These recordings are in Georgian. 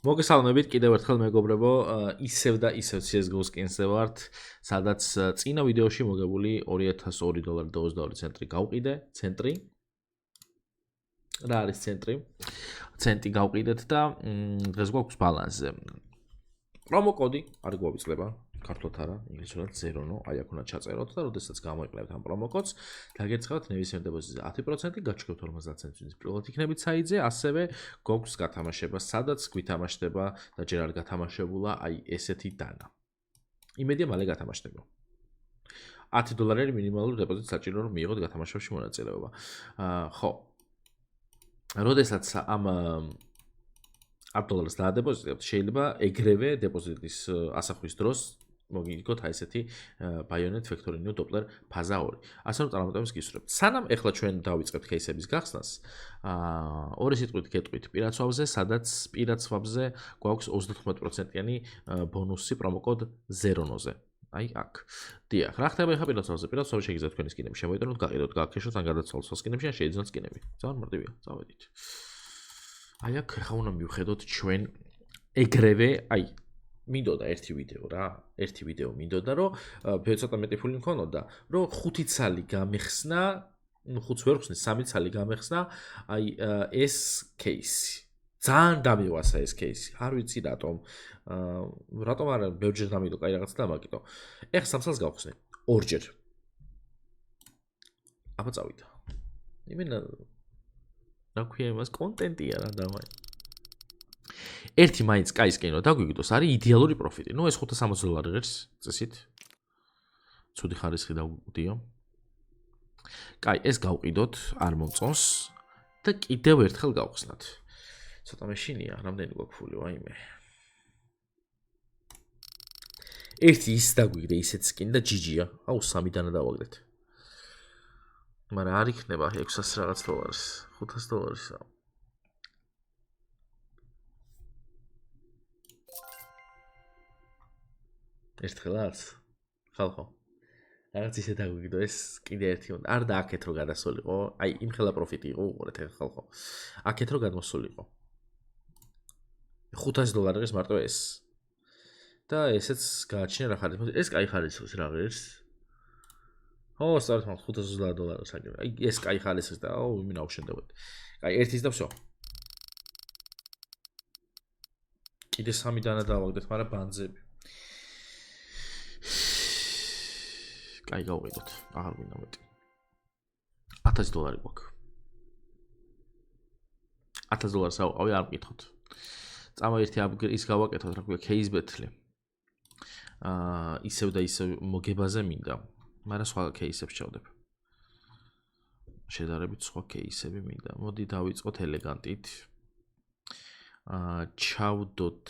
მოგესალმებით კიდევ ერთხელ მეგობრებო, ისევ და ისევ CS:GO skins-ზე ვართ, სადაც წინა ვიდეოში მოგებული $2002.22 გავყიდე, ცენტრი. რა არის ცენტრი? ცენტი გავყიდეთ და დღეს გვაქვს ბალანსზე. პრომო კოდი არ გვავიწყდება, ქართულად არა, ინგლისურად 0, აი აქ უნდა ჩაწეროთ და როდესაც გამოიყენებთ ამ პრომო კოდს, დაგეცხადოთ ნებისმიერ დეპოზიტზე 10%, გაჩვენებთ 50 ცენტს პირველად იქნებით საიტზე, ასევე გვაქვს გათამაშება, სადაც გვითამაშდება და ჯერ არ გათამაშებულა, აი ესეთი დანა. იმედია მალე გათამაშდება. $10 მინიმალური დეპოზიტი საჭირო რომ მიიღოთ გათამაშებაში მონაწილეობა. ხო. როდესაც ამ $10 დაადეპოზიტებთ, შეიძლება ეგრევე დეპოზიტის ასახვის დროს მოგიგოთ აი ესეთი Bayonet Factory-New Doppler ფაზა 2. ასე რომ წარმატებას გისურვებთ. სანამ ეხლა ჩვენ დავიწყებთ кейსების გახსნას, ორი სიტყვით გეტყვით პირაცვაბზე, სადაც პირაცვაბზე გვაქვს 99%-იანი ბონუსი პრომოკოდ 0-ზე. აი აქ. დიახ, რა ხდება ეხლა პირაცვაბზე? პირაცვაბზე შეგიძლიათ თქვენი სკინები შემოიტანოთ, გაყიდოთ, გააქეშოთ, ან გადაცვალოთ სკინებში, ან შეიძინოთ სკინები. ძალიან მარტივია, წავედით. აი აქ ხა უნდა მივხედოთ ჩვენ ეგრევე, აი მინდოდა ერთი ვიდეო რა, ერთი ვიდეო მინდოდა რომ ცოტა მეტი ფული მქონოდა, რომ 5 ცალი გამეხსნა, ну 5 ვერ ხსნის, 3 ცალი გამეხსნა, აი ეს кейსი. ძალიან დამივასა ეს кейსი. არ ვიცი რატომ. რატომ არა, ბევრჯერ დამიდო, კაი რაღაცა დამაკიდო. ეხლა 3 ცალს გავხსნე, ორჯერ. აბა წავიდა. იმენა რა ქვია იმას კონტენტია რა დავაი. ერთი მაინც კაი სკინო დაგვიგდოს, არის იდეალური პროფიტი. ნუ ეს $560 ღირს წესით. ცუდი ხარისხი დავდიო. კაი, ეს გავყიდოთ, არ მომწონს და კიდევ ერთხელ გავხსნათ. ცოტა მეშინია, რამდენი გვაქვს ფული, ვაიმე. ერთი ის დაგვიგდე ისეთ სკინი და GG-ა. აუ 3 დანა დავაგდეთ. მაგრამ არ იქნება 600 რაღაც დოლარს, $500-ისა. ერთხელაც ხალხო რაღაც ისე დაგვიგდო ეს კიდე ერთი უნდა არ და აქეთ რო გადასულიყო აი იმ ხელა პროფიტი იყო უყურეთ ახლა ხალხო აქეთ რო გადმოსულიყო $500 მარტო ეს და ესეც გააჩინა რა ხარისხი ეს კაი ხარისხის რა ღირს ო სტარტ მაგ $500 საგები აი ეს კაი ხარისხის და ო იმენ აუშენდებოდი კაი ერთის და всё კიდე 3 დანა დავაგდეთ მაგრამ ბანძები კაი გავყიდოთ, აღარ გვინდა მეტი. $1000 გვაქვს. $1000 ავყავი არ მკითხოთ. წამა ერთი ის გავაკეთოთ, რა ქვია, case battle. ისევ და ისევ მოგებაზე მინდა, მაგრამ სხვა case-ებს ჩავდებ. შედარებით სხვა case-ები მინდა. მოდი დავიწყოთ ელეგანტით. ჩავდოთ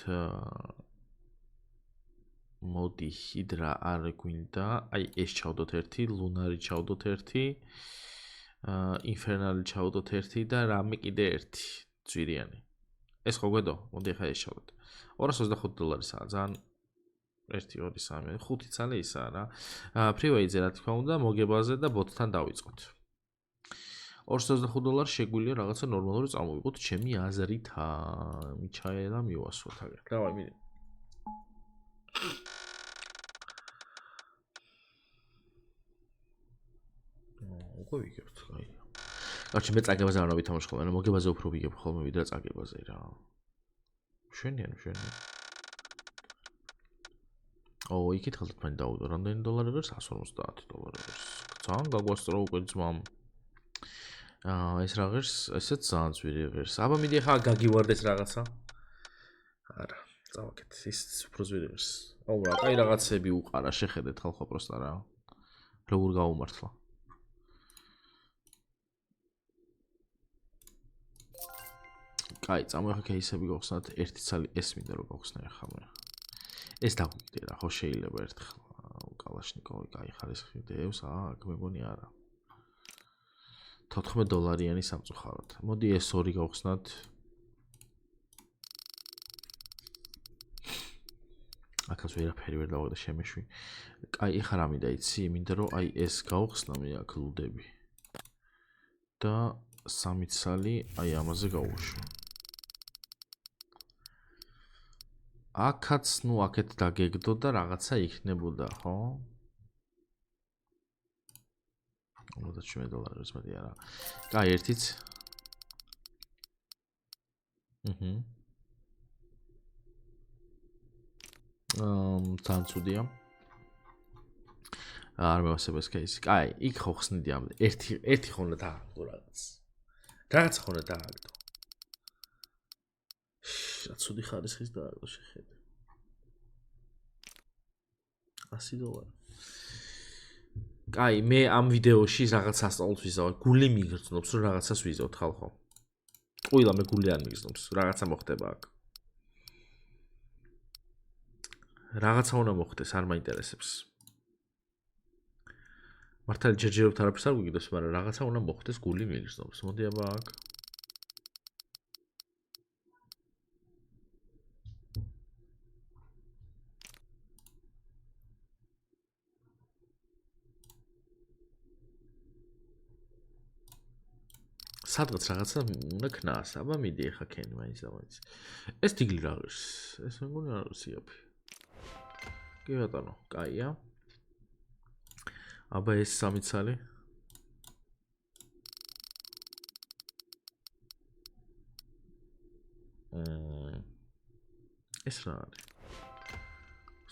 მოდი ჰიდრა არ გვინდა, აი ეს ჩავდოთ ერთი, ლუნარი ჩავდოთ ერთი, ინფერნალი ჩავდოთ ერთი და რამე კიდე ერთი, ძვირიანი. ეს ხო გვედო? მოდი ახლა ეს ჩავდოთ. $225-ისა, ძალიან 1 2 3 5 ცალი ისაა რა. ფრივეიზე რა თქმა უნდა, მოგებაზე და ბოტთან დავიწყოთ. $225 შეგვიძლია რაღაცა ნორმალური წამოვიყოთ ჩემი აზრით, მიჩაე და მივასვოთ აგერ. დავაი მიდი. უკვე ვიგებთ, აი. კარჩი მე წაგებაზე არ ვითამაშ ხოლმე, მოგებაზე უფრო ვიგებ ხოლმე ვიდრე წაგებაზე რა. შვენიანი. ო, იკითხავთ მან დაუდო, რამდენი დოლარი ღირს? $150 ღირს. ძალიან გაგვასწრო უკვე ძმამ. ეს რა ღირს? ესეც ძალიან ძვირი ღირს. აბა მიდი ახლა გაგივარდეს რაღაცა. არა, წავაკეთ, ის უფრო ძვირი ღირს. აუ რა, კაი რაღაცები უყარა, შეხედეთ ხალხო პროსტა რა. როგორ გაუმართლა. კაი, წამოეხა кейსები გავხსნათ, ერთი ცალი ეს მინდა რომ გავხსნე ახლა მე. ეს დაგვიგდე რა, ხო შეიძლება ერთხელ. კალაშნიკოვი კაი ხარისხი დევს, აქ მეგონი არა. $14-იანი სამწუხაროდ. მოდი ეს ორი გავხსნათ. აქაც ვერაფერი ვერ დავაგდე შემეშვი. კაი, ეხლა რა მინდა იცი? მინდა რომ აი ეს გავხსნა მე აქ ლუდები. და 3 ცალი აი ამაზე გავუშვი. აქაც, ნუ აქეთ დაგეგდო და რაღაცა იქნებოდა, ხო? $50 მეტი არა. კაი, ერთიც. თან ცუდია. არ მევასება ეს кейსი. კაი, იქ ხო ხსნიდი ამ. ერთი ხონა დააგდო რაღაც. რაღაცა ხონა დააგდო. რა ცუდი ხარისხის დააგდო შეხედე. $100. კაი, მე ამ ვიდეოში რაღაც ასწავლოს ვიზავ. გული მიგრძნობს, რომ რაღაცას ვიზავთ ხალხო. ყვილა მე გული არ მიგრძნობს, რაღაცა მოხდება აქ. რაღაცა უნდა მოხდეს, არ მაინტერესებს. მართალი ჯერჯერობით არაფერს არ გვიგდებს, მაგრამ რაღაცა უნდა მოხდეს, გული მიგრძნობს. მოდი აბა აქ. სადღაც რაღაცა უნდა ქნას, აბა მიდი ახლა ქენი მაინც და მაინც. ეს თიგლი რა არის? ეს მეგონი არ არის იაფი. კი ბატონო, კაია. აბა ეს 3 ცალი. ეს რა არის?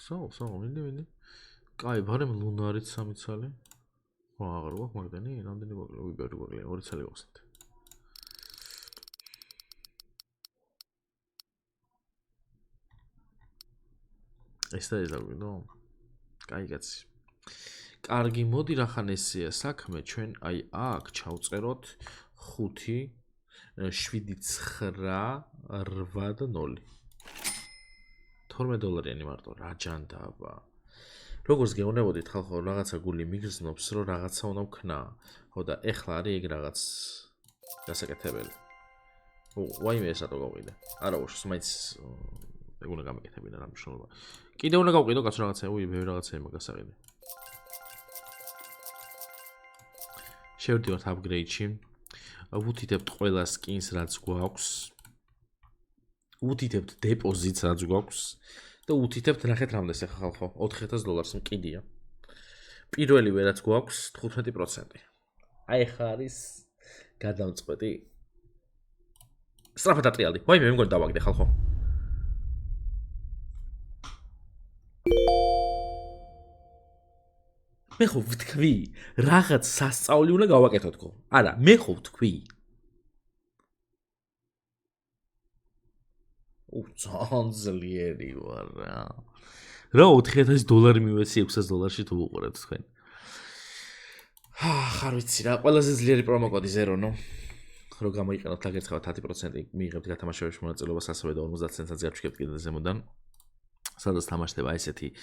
სო, მიდი. კაი, ბარემ ლუნარიც 3 ცალი. ხო, აღარ გვაქვს მაგდენი, რამდენი გვაქვს? ვიბერი გვაქვს, 2 ცალი გვაქვს. ეს და ეს დაგვიდო? კაი კაცი. კარგი, მოდი რახან ესეა საქმე, ჩვენ აი აქ ჩავწეროთ 5 7 9 8 და 0. $12 მარტო რა ჯანდაბა. როგორც გეუბნებოდით ხალხო, რაღაცა გული მიგრძნობს, რომ რაღაცა უნდა ვქნა. ხო და ეხლა არის ეგ რაღაც გასაკეთებელი. ვაიმე ეს რატო გავყიდე? არა უშავს, მაინც ეგ უნდა გამეკეთებინა რა მნიშვნელობა. კიდე უნდა გავყიდო კაცო რაღაცა, ბევრი რაღაცა იმას გაყიდე. შევდივართ upgrade-ში. ვუთითებთ ყველა skins რაც გვაქვს. ვუთითებთ deposit-ს რაც გვაქვს და ვუთითებთ ნახეთ რამდენს ახლა ხალხო, $4000 მკიდია. პირველივე რაც გვაქვს 15%. აი ხა არის გადამწყვეტი. სწრაფად ატრიალდი. ვაიმე მე მგონი დავაგდე ხალხო. მე ხო ვთქვი, რაღაც სასწაული უნდა გავაკეთოთ ხო? არა, მე ხო ვთქვი. ძალიან ძლიერი ვარ რა. რა $4000 მივეცი $600 თუ უყურებთ თქვენ. ხარ ვიცი რა, ყველაზე ძლიერი პრომოკოდი ზერონო. რო გამოიყენოთ აგერთხევათ 10% მიიღებთ გათამაშებაში მონაწილეობას, ასევე და 50 ცენტს გაჩვენებთ კიდე ზემოდან. სადაც თამაშდება ესეთი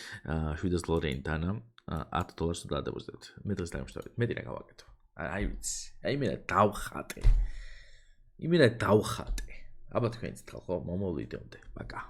$700 დანა, $10 დაადეპოზიტებთ. მე დღეს დამშტავეთ. მეტი რა გავაკეთო. აი ვიცი. აი მე დავხატე. აბა თქვენც ხალხო, მომოვიდეოდე. პაკა.